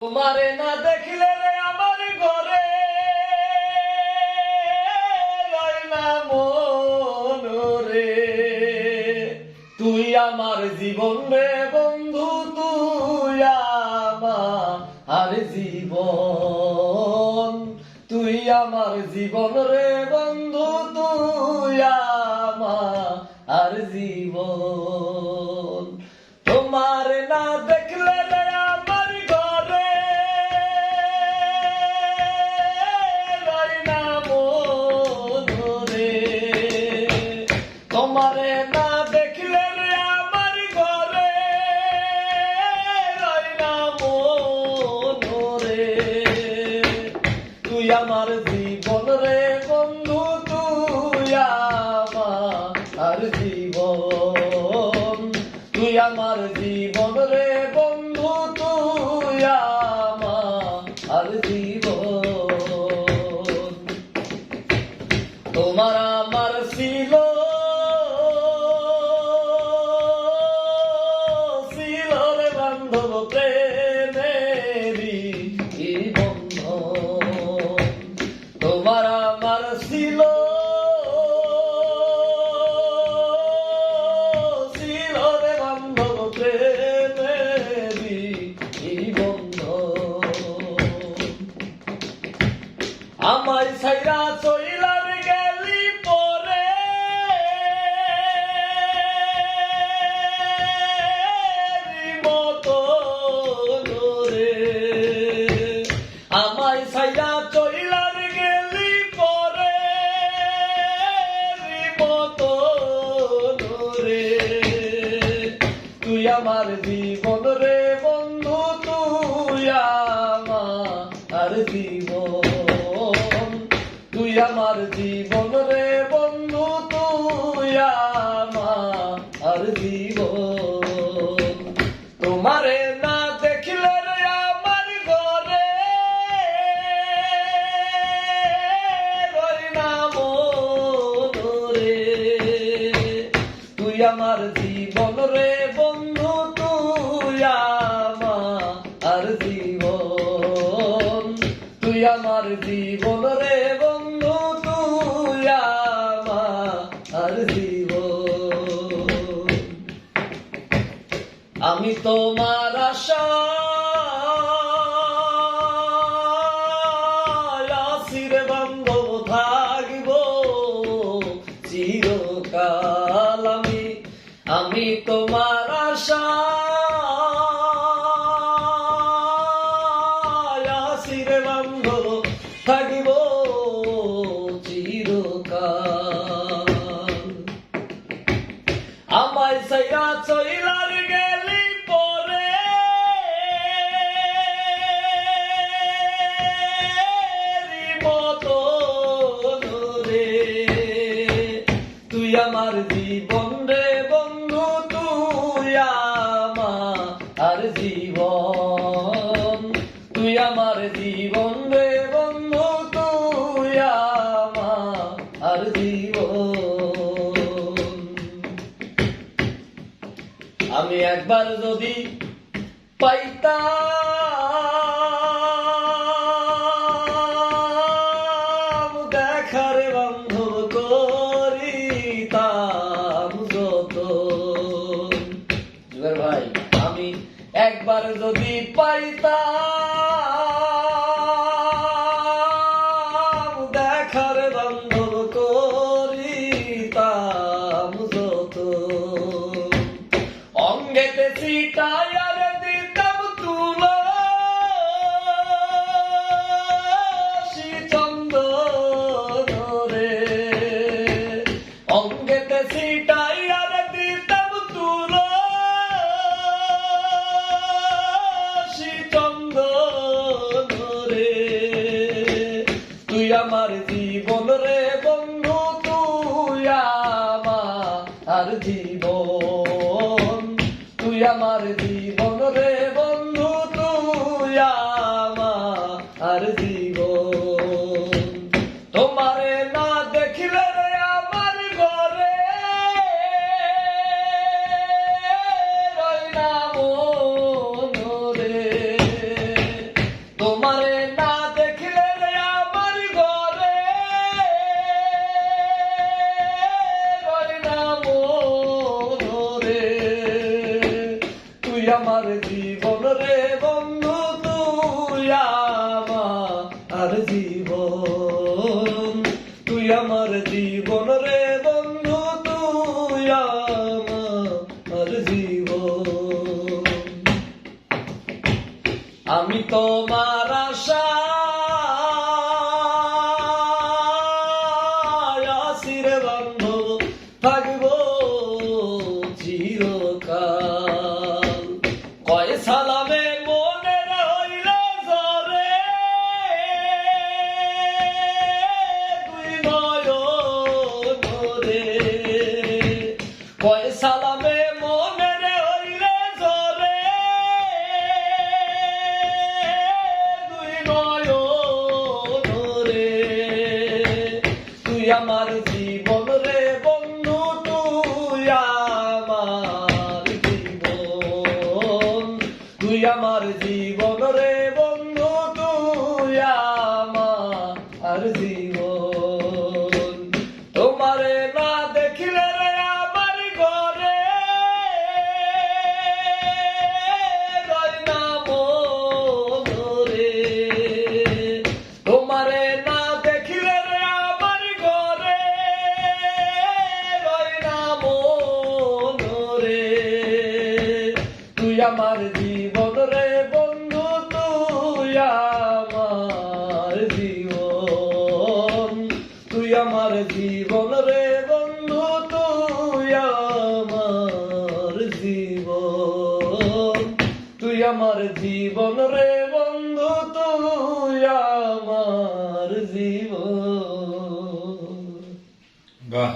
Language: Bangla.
তোমারে না দেখলে রে আমার ঘরে রয় না মন রে। তুই আমার জীবন রে বন্ধু, তুই আমার জীবন, তুই আমার জীবন রে বন্ধু, তুই আমার জীবন। তোমার না দেখলে রে আমার ঘরে রয় না মন রে। তোমারে না দেখলে রে আমার ঘরে রয় না মন রে। তুই আমার জীবন রে বন্ধু, তুই আমার জীবন, তুই আমার জীবন রে বন্ধু, তুই আমার জীবন। তোমার আমার ছিল রে বান্ধব প্রেমেরই বন্ধন। তোমার আমার ছিল রে বান্ধব প্রেমেরই বন্ধন। আমায় ছাইরা চইলার গেলি পরে মতো রে। আমায় ছাইরা চইলার গেলি পরে মতো রে। তুই আমার জীবন রে বন্ধু, তুই আমার জীবন, তুই আমার জীবন রে বন্ধু, তুই আমার জীবন। তোমারে না দেখলে রে আমার ঘরে রয় না মন রে। তুই আমার জীবন রে বন্ধু, তুই আমার জীবন, তুই আমার জীবন রে বন্ধু, তুই আমার জীবন। আমি তোমার আশা রে বান্ধব থাকব চিরকাল। আমি তোমার আশা রে বান্ধব থাকব চিরকাল। আমায় ছাইরা চইলার গেলি পরে মতো রে। তুই আমার জীবন রে বন্ধু, তুই আমার জীবন, তুই আমার জীবন রে বন্ধু, তুই আমার জীবন। আমি একবার যদি পাইতাম দেখার বান্ধব করিতাম যত। জুবের ভাই, আমি একবার যদি পাইতাম দেখার বান্ধব করিতাম যত। অঙ্গেতে ছিটাইয়ার দিতাম তুলসী চন্দন রে। অঙ্গেতে ছিটাইয়ার দিতাম তুলসী চন্দন রে। তুই আমার জীবন রে বন্ধু, তুই আমার জীবন, তুই আমার জীবন রে বন্ধু, তুই আমার জীবন। তোমারে না দেখলে রে আমার ঘরে রয় না মন রে। জীবন, তুই আমার জীবন রে বন্ধু, তুই আমার জীবন। আমি তোমার আশায় আছি রে বান্ধব, থাকবো চিরকাল। কয় সালামে মনের হইলে ঝরে, দুই নয়ন রে। কয় সালামে মনের হইলে ঝরে, দুই নয়ন রে। তুই আমার জীবন রে বন্ধু, তুই আমার জীবন, তুই আমার জীবন রে বন্ধু, তুই আমার জীবন। তোমারে না দেখিলে রে আমার ঘরে রয় না মন রে। তোমারে না দেখিলে রে আমার ঘরে রয় না মন রে। তুই আমার জীবন রে বন্ধু, তুই আমার জীবন, তুই আমার জীবন রে বন্ধু, তুই আমার জীবন, তুই আমার জীবন রে বন্ধু, তুই আমার জীবন। বাহ।